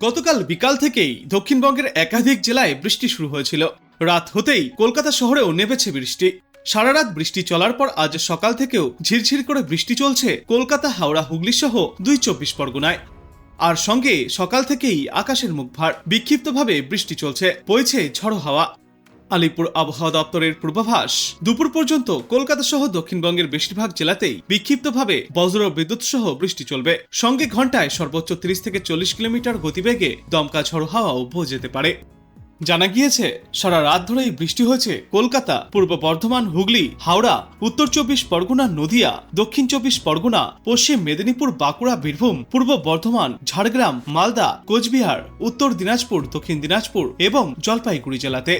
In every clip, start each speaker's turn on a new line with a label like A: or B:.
A: গতকাল বিকাল থেকেই দক্ষিণবঙ্গের একাধিক জেলায় বৃষ্টি শুরু হয়েছিল। রাত হতেই কলকাতা শহরেও নেমেছে বৃষ্টি। সারা রাত বৃষ্টি চলার পর আজ সকাল থেকেও ঝিরঝির করে বৃষ্টি চলছে কলকাতা, হাওড়া, হুগলি সহ ২ পরগনায়। আর সঙ্গে সকাল থেকেই আকাশের মুখ ভার, বিক্ষিপ্তভাবে বৃষ্টি চলছে, বইছে ঝড়ো হাওয়া। আলিপুর আবহাওয়া দপ্তরের পূর্বাভাস, দুপুর পর্যন্ত কলকাতা সহ দক্ষিণবঙ্গের বেশিরভাগ জেলাতেই বিক্ষিপ্তভাবে বজ্র বিদ্যুৎ সহ বৃষ্টি চলবে। সঙ্গে ঘন্টায় সর্বোচ্চ ৩০ থেকে ৪০ কিলোমিটার গতিবেগে দমকা ঝড়ো হাওয়াও বয়ে যেতে পারে। জানা গিয়েছে, সারা রাত ধরেই বৃষ্টি হয়েছে কলকাতা, পূর্ব বর্ধমান, হুগলি, হাওড়া, উত্তর ২৪ পরগনা, নদিয়া, দক্ষিণ ২৪ পরগনা, পশ্চিম মেদিনীপুর, বাঁকুড়া, বীরভূম, পূর্ব বর্ধমান, ঝাড়গ্রাম, মালদা, কোচবিহার, উত্তর দিনাজপুর, দক্ষিণ দিনাজপুর এবং জলপাইগুড়ি জেলাতে।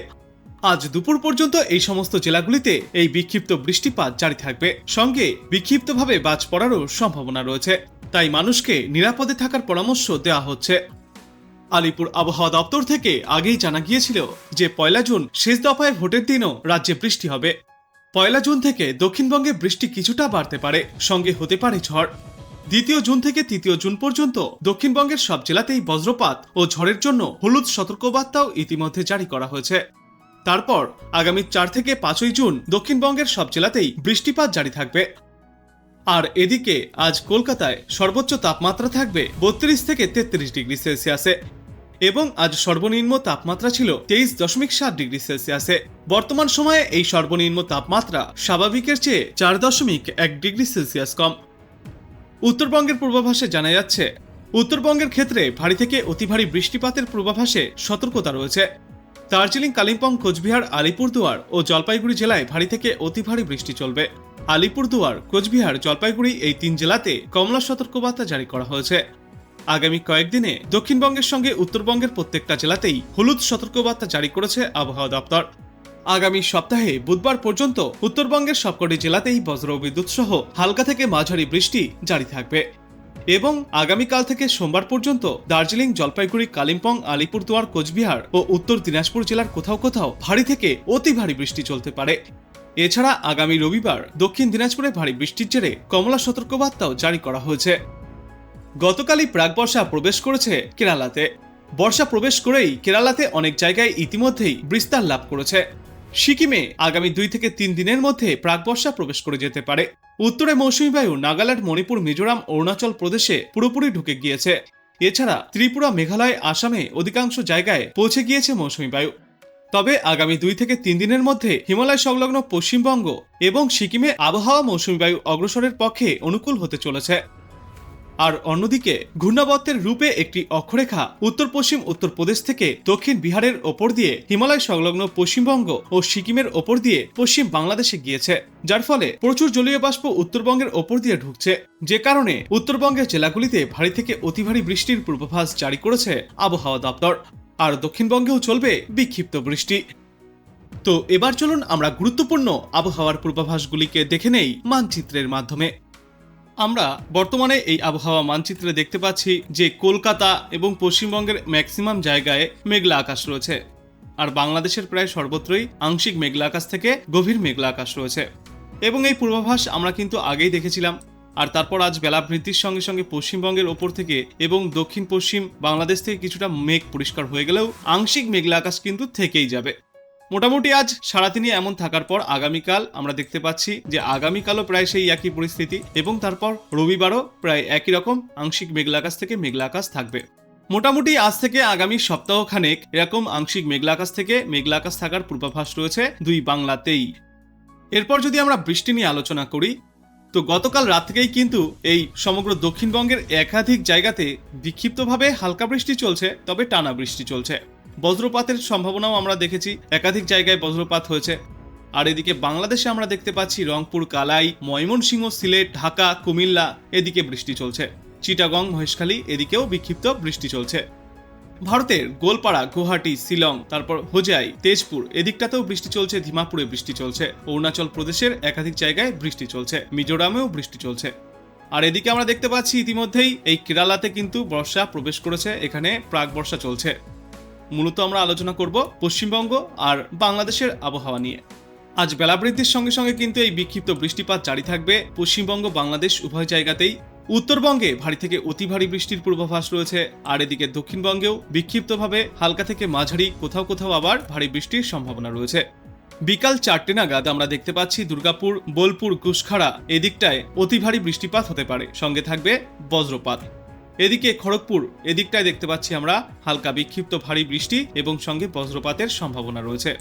A: আজ দুপুর পর্যন্ত এই সমস্ত জেলাগুলিতে এই বিক্ষিপ্ত বৃষ্টিপাত জারি থাকবে। সঙ্গে বিক্ষিপ্তভাবে বাজ পড়ারও সম্ভাবনা রয়েছে, তাই মানুষকে নিরাপদে থাকার পরামর্শ দেওয়া হচ্ছে। আলিপুর আবহাওয়া দপ্তর থেকে আগেই জানা গিয়েছিল যে ১ জুন শেষ দফায় ভোটের দিনও রাজ্যে বৃষ্টি হবে। ১ জুন থেকে দক্ষিণবঙ্গে বৃষ্টি কিছুটা বাড়তে পারে, সঙ্গে হতে পারে ঝড়। ২ জুন থেকে ৩ জুন পর্যন্ত দক্ষিণবঙ্গের সব জেলাতেই বজ্রপাত ও ঝড়ের জন্য হলুদ সতর্কবার্তাও ইতিমধ্যে জারি করা হয়েছে। তারপর আগামী ৪ থেকে ৫ জুন দক্ষিণবঙ্গের সব জেলাতেই বৃষ্টিপাত জারি থাকবে। আর এদিকে আজ কলকাতায় সর্বোচ্চ তাপমাত্রা থাকবে ৩২ থেকে ৩৩ ডিগ্রি সেলসিয়াসে এবং আজ সর্বনিম্ন তাপমাত্রা ছিল ২৩.৭ ডিগ্রি সেলসিয়াসে। বর্তমান সময়ে এই সর্বনিম্ন তাপমাত্রা স্বাভাবিকের চেয়ে ৪.১ ডিগ্রি সেলসিয়াস কম। উত্তরবঙ্গের পূর্বাভাসে জানা যাচ্ছে, উত্তরবঙ্গের ক্ষেত্রে ভারী থেকে অতি ভারী বৃষ্টিপাতের পূর্বাভাসে সতর্কতা রয়েছে। দার্জিলিং, কালিম্পং, কোচবিহার, আলিপুরদুয়ার ও জলপাইগুড়ি জেলায় ভারী থেকে অতি ভারী বৃষ্টি চলবে। আলিপুরদুয়ার, কোচবিহার, জলপাইগুড়ি এই ৩ জেলাতে কমলা সতর্কবার্তা জারি করা হয়েছে। আগামী কয়েকদিনে দক্ষিণবঙ্গের সঙ্গে উত্তরবঙ্গের প্রত্যেকটা জেলাতেই হলুদ সতর্কবার্তা জারি করেছে আবহাওয়া দপ্তর। আগামী সপ্তাহে বুধবার পর্যন্ত উত্তরবঙ্গের সবকটি জেলাতেই বজ্র বিদ্যুৎ সহ হালকা থেকে মাঝারি বৃষ্টি জারি থাকবে এবং আগামীকাল থেকে সোমবার পর্যন্ত দার্জিলিং, জলপাইগুড়ি, কালিম্পং, আলিপুরদুয়ার, কোচবিহার ও উত্তর দিনাজপুর জেলার কোথাও কোথাও ভারী থেকে অতি ভারী বৃষ্টি চলতে পারে। এছাড়া আগামী রবিবার দক্ষিণ দিনাজপুরে ভারী বৃষ্টির জেরে কমলা সতর্কবার্তাও জারি করা হয়েছে। গতকালই প্রাক বর্ষা প্রবেশ করেছে কেরালাতে। বর্ষা প্রবেশ করেই কেরালাতে অনেক জায়গায় ইতিমধ্যেই বিস্তার লাভ করেছে। সিকিমে আগামী ২ থেকে ৩ দিনের মধ্যে প্রাক বর্ষা প্রবেশ করে যেতে পারে। উত্তরে মৌসুমী বায়ু নাগাল্যান্ড, মণিপুর, মিজোরাম, অরুণাচল প্রদেশে পুরোপুরি ঢুকে গিয়েছে। এছাড়া ত্রিপুরা, মেঘালয়, আসামে অধিকাংশ জায়গায় পৌঁছে গিয়েছে মৌসুমী বায়ু। তবে আগামী ২ থেকে ৩ দিনের মধ্যে হিমালয় সংলগ্ন পশ্চিমবঙ্গ এবং সিকিমে আবহাওয়া মৌসুমী বায়ু অগ্রসরের পক্ষে অনুকূল হতে চলেছে। আর অন্যদিকে ঘূর্ণাবর্তের রূপে একটি অক্ষরেখা উত্তর পশ্চিম উত্তরপ্রদেশ থেকে দক্ষিণ বিহারের ওপর দিয়ে হিমালয় সংলগ্ন পশ্চিমবঙ্গ ও সিকিমের ওপর দিয়ে পশ্চিম বাংলাদেশে গিয়েছে, যার ফলে প্রচুর জলীয় বাষ্প উত্তরবঙ্গের ওপর দিয়ে ঢুকছে, যে কারণে উত্তরবঙ্গের জেলাগুলিতে ভারী থেকে অতি ভারী বৃষ্টির পূর্বাভাস জারি করেছে আবহাওয়া দপ্তর। আর দক্ষিণবঙ্গেও চলবে বিক্ষিপ্ত বৃষ্টি। তো এবার চলুন আমরা গুরুত্বপূর্ণ আবহাওয়ার পূর্বাভাসগুলিকে দেখে নেই মানচিত্রের মাধ্যমে। আমরা বর্তমানে এই আবহাওয়া মানচিত্রে দেখতে পাচ্ছি যে কলকাতা এবং পশ্চিমবঙ্গের ম্যাক্সিমাম জায়গায় মেঘলা আকাশ রয়েছে, আর বাংলাদেশের প্রায় সর্বত্রই আংশিক মেঘলা আকাশ থেকে গভীর মেঘলা আকাশ রয়েছে। এবং এই পূর্বাভাস আমরা কিন্তু আগেই দেখেছিলাম। আর তারপর আজ বেলা বৃদ্ধির সঙ্গে সঙ্গে পশ্চিমবঙ্গের ওপর থেকে এবং দক্ষিণ পশ্চিম বাংলাদেশ থেকে কিছুটা মেঘ পরিষ্কার হয়ে গেলেও আংশিক মেঘলা আকাশ কিন্তু থেকেই যাবে। মোটামুটি আজ সারাদিনই এমন থাকার পর আগামীকাল আমরা দেখতে পাচ্ছি যে আগামীকালও প্রায় সেই একই পরিস্থিতি এবং তারপর রবিবারও প্রায় একই রকম আংশিক মেঘলা আকাশ থেকে মেঘলা আকাশ থাকবে। মোটামুটি আজ থেকে আগামী সপ্তাহখানেক এরকম আংশিক মেঘলা আকাশ থেকে মেঘলা আকাশ থাকার পূর্বাভাস রয়েছে ২ বাংলাতেই। এরপর যদি আমরা বৃষ্টি নিয়ে আলোচনা করি, তো গতকাল রাত থেকেই কিন্তু এই সমগ্র দক্ষিণবঙ্গের একাধিক জায়গাতে বিক্ষিপ্তভাবে হালকা বৃষ্টি চলছে, তবে টানা বৃষ্টি চলছে। বজ্রপাতের সম্ভাবনাও আমরা দেখেছি, একাধিক জায়গায় বজ্রপাত হয়েছে। আর এদিকে বাংলাদেশে আমরা দেখতে পাচ্ছি রংপুর, কালাই, ময়মনসিংহ, সিলেট, ঢাকা, কুমিল্লা এদিকে বৃষ্টি চলছে। চিটাগং, মহেশখালী এদিকেও বিক্ষিপ্ত বৃষ্টি চলছে। ভারতের গোলপাড়া, গুয়াহাটি, শিলং, তারপর হোজাই, তেজপুর এদিকটাতেও বৃষ্টি চলছে, ধিমাপুরে বৃষ্টি চলছে, অরুণাচল প্রদেশের একাধিক জায়গায় বৃষ্টি চলছে, মিজোরামেও বৃষ্টি চলছে। আর এদিকে আমরা দেখতে পাচ্ছি ইতিমধ্যেই এই কেরালাতে কিন্তু বর্ষা প্রবেশ করেছে, এখানে প্রাক বর্ষা চলছে। মূলত আমরা আলোচনা করব পশ্চিমবঙ্গ আর বাংলাদেশের আবহাওয়া নিয়ে। আজ বেলা বৃদ্ধির সঙ্গে সঙ্গে কিন্তু এই বিক্ষিপ্ত বৃষ্টিপাত জারি থাকবে পশ্চিমবঙ্গ, বাংলাদেশ উভয় জায়গাতেই। উত্তরবঙ্গে ভারী থেকে অতি ভারী বৃষ্টির পূর্বাভাস রয়েছে, আর এদিকে দক্ষিণবঙ্গেও বিক্ষিপ্তভাবে হালকা থেকে মাঝারি, কোথাও কোথাও আবার ভারী বৃষ্টির সম্ভাবনা রয়েছে। বিকাল 4টে নাগাদ আমরা দেখতে পাচ্ছি দুর্গাপুর, বোলপুর, কুশখাড়া এদিকটায় অতি ভারী বৃষ্টিপাত হতে পারে, সঙ্গে থাকবে বজ্রপাত। এদিকে খড়গপুর এদিকটায় দেখতে পাচ্ছি আমরা হালকা বিক্ষিপ্ত ভারী বৃষ্টি এবং সঙ্গে বজ্রপাতের সম্ভাবনা রয়েছে।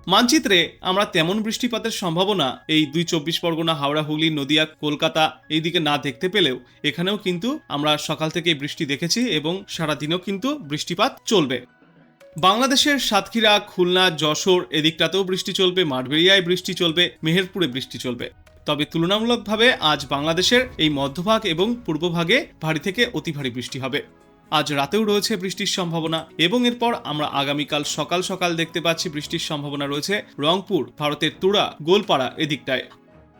A: মানচিত্রে আমরা তেমন বৃষ্টিপাতের সম্ভাবনা এই 24 পরগনা, হাওড়া, হুগলি, নদিয়া, কলকাতা এইদিকে না দেখতে পেলেও এখানেও কিন্তু আমরা সকাল থেকে বৃষ্টি দেখেছি এবং সারাদিনও কিন্তু বৃষ্টিপাত চলবে। বাংলাদেশের সাতক্ষীরা, খুলনা, যশোর এদিকটাতেও বৃষ্টি চলবে, মাঠবেড়িয়ায় বৃষ্টি চলবে, মেহেরপুরে বৃষ্টি চলবে। তবে তুলনামূলকভাবে আজ বাংলাদেশের এই মধ্যভাগ এবং পূর্বভাগে ভারী থেকে অতি ভারী বৃষ্টি হবে। আজ রাতেও রয়েছে বৃষ্টির সম্ভাবনা এবং এরপর আমরা আগামীকাল সকাল সকাল দেখতে পাচ্ছি বৃষ্টির সম্ভাবনা রয়েছে রংপুর, ভারতের তুরা, গোলপাড়া এদিকটায়।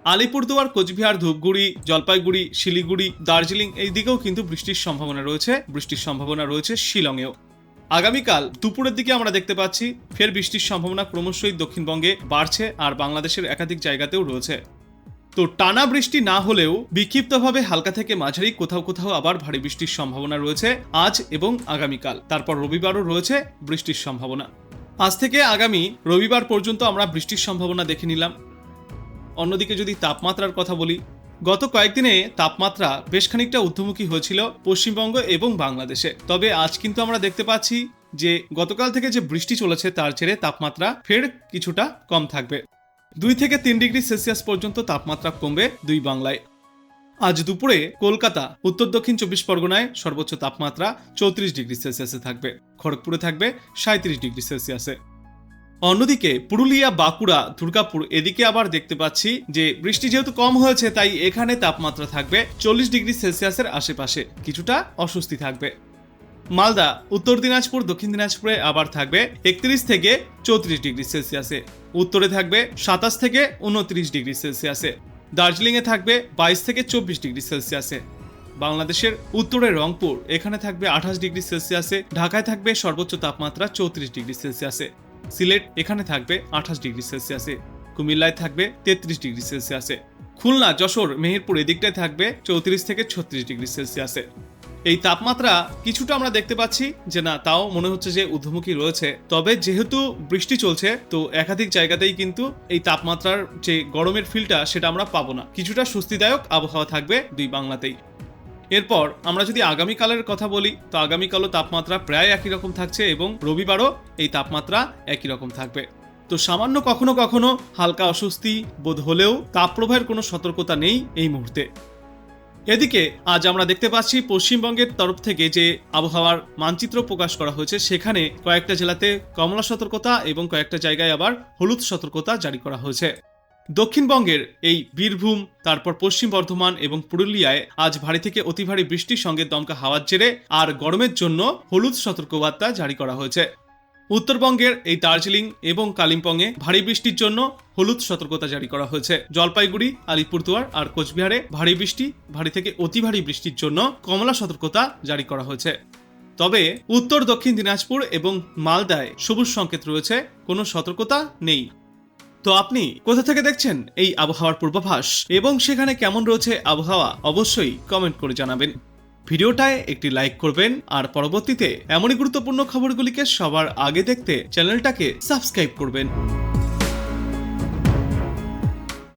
A: আলিপুরদুয়ার, কোচবিহার, ধূপগুড়ি, জলপাইগুড়ি, শিলিগুড়ি, দার্জিলিং এই দিকেও কিন্তু বৃষ্টির সম্ভাবনা রয়েছে শিলংয়েও। আগামীকাল দুপুরের দিকে আমরা দেখতে পাচ্ছি ফের বৃষ্টির সম্ভাবনা ক্রমশই দক্ষিণবঙ্গে বাড়ছে, আর বাংলাদেশের একাধিক জায়গাতেও রয়েছে। তো টানা বৃষ্টি না হলেও বিক্ষিপ্তভাবে হালকা থেকে মাঝারি, কোথাও কোথাও আবার ভারী বৃষ্টির সম্ভাবনা রয়েছে আজ এবং আগামীকাল। তারপর রবিবারও রয়েছে বৃষ্টির সম্ভাবনা। আজ থেকে আগামী রবিবার পর্যন্ত আমরা বৃষ্টির সম্ভাবনা দেখে নিলাম। অন্যদিকে যদি তাপমাত্রার কথা বলি, গত কয়েকদিনে তাপমাত্রা বেশ খানিকটা ঊর্ধ্বমুখী হয়েছিল পশ্চিমবঙ্গ এবং বাংলাদেশে। তবে আজ কিন্তু আমরা দেখতে পাচ্ছি যে গতকাল থেকে যে বৃষ্টি চলেছে তার জেরে তাপমাত্রা ফের কিছুটা কম থাকবে। 2 থেকে 3 ডিগ্রি সেলসিয়াস পর্যন্ত তাপমাত্রা কমবে দুই বাংলায়। আজ দুপুরে কলকাতা, উত্তর দক্ষিণ 24 পরগনায় সর্বোচ্চ তাপমাত্রা 34 ডিগ্রি সেলসিয়াসে থাকবে, খড়গপুরে থাকবে 37 ডিগ্রি সেলসিয়াসে। অন্যদিকে পুরুলিয়া, বাঁকুড়া, দুর্গাপুর এদিকে আবার দেখতে পাচ্ছি যে বৃষ্টি যেহেতু কম হয়েছে তাই এখানে তাপমাত্রা থাকবে 40 ডিগ্রি সেলসিয়াসের আশেপাশে, কিছুটা অস্বস্তি থাকবে। মালদা, উত্তর দিনাজপুর, দক্ষিণ দিনাজপুরে আবার থাকবে 31 থেকে 34 ডিগ্রি সেলসিয়াসে, উত্তরে থাকবে 27 থেকে 29 ডিগ্রি সেলসিয়াসে, দার্জিলিংয়ে থাকবে 22 থেকে 24 ডিগ্রি সেলসিয়াসে। বাংলাদেশের উত্তরে রংপুর এখানে থাকবে 28 ডিগ্রি সেলসিয়াসে, ঢাকায় থাকবে সর্বোচ্চ তাপমাত্রা 34 ডিগ্রি সেলসিয়াসে, সিলেট এখানে থাকবে 28 ডিগ্রি সেলসিয়াসে, কুমিল্লায় থাকবে 33 ডিগ্রি সেলসিয়াসে, খুলনা, যশোর, মেহেরপুর এদিকটায় থাকবে 34 থেকে 36 ডিগ্রি সেলসিয়াসে। এই তাপমাত্রা কিছুটা আমরা দেখতে পাচ্ছি যে না, তাও মনে হচ্ছে যে ঊর্ধ্বমুখী রয়েছে। তবে যেহেতু বৃষ্টি চলছে তো একাধিক জায়গাতেই কিন্তু এই তাপমাত্রার যে গরমের ফিলটা সেটা আমরা পাবো না, কিছুটা স্বস্তিদায়ক আবহাওয়া থাকবে দুই বাংলাতেই। এরপর আমরা যদি আগামীকালের কথা বলি তো আগামীকালও তাপমাত্রা প্রায় একই রকম থাকছে এবং রবিবারও এই তাপমাত্রা একই রকম থাকবে। তো সামান্য কখনো কখনো হালকা অস্বস্তি বোধ হলেও তাপপ্রবাহের কোনো সতর্কতা নেই এই মুহূর্তে। এদিকে আজ আমরা দেখতে পাচ্ছি পশ্চিমবঙ্গের তরফ থেকে যে আবহাওয়ার মানচিত্র প্রকাশ করা হয়েছে সেখানে কয়েকটা জেলাতে কমলা সতর্কতা এবং কয়েকটা জায়গায় আবার হলুদ সতর্কতা জারি করা হয়েছে। দক্ষিণবঙ্গের এই বীরভূম, তারপর পশ্চিম বর্ধমান এবং পুরুলিয়ায় আজ ভারী থেকে অতি ভারী বৃষ্টির সঙ্গে দমকা হাওয়ার জেরে আর গরমের জন্য হলুদ সতর্কবার্তা জারি করা হয়েছে। উত্তরবঙ্গের এই দার্জিলিং এবং কালিম্পংয়ে ভারী বৃষ্টির জন্য হলুদ সতর্কতা জারি করা হয়েছে। জলপাইগুড়ি, আলিপুরদুয়ার আর কোচবিহারে ভারী বৃষ্টি, ভারী থেকে অতি ভারী বৃষ্টির জন্য কমলা সতর্কতা জারি করা হয়েছে। তবে উত্তর দক্ষিণ দিনাজপুর এবং মালদায় সবুজ সংকেত রয়েছে, কোনো সতর্কতা নেই। তো আপনি কোথা থেকে দেখছেন এই আবহাওয়ার পূর্বাভাস এবং সেখানে কেমন রয়েছে আবহাওয়া অবশ্যই কমেন্ট করে জানাবেন। ভিডিওটায় একটি লাইক করবেন আর পরবর্তীতে এমনই গুরুত্বপূর্ণ খবরগুলিকে সবার আগে দেখতে চ্যানেলটাকে সাবস্ক্রাইব করবেন।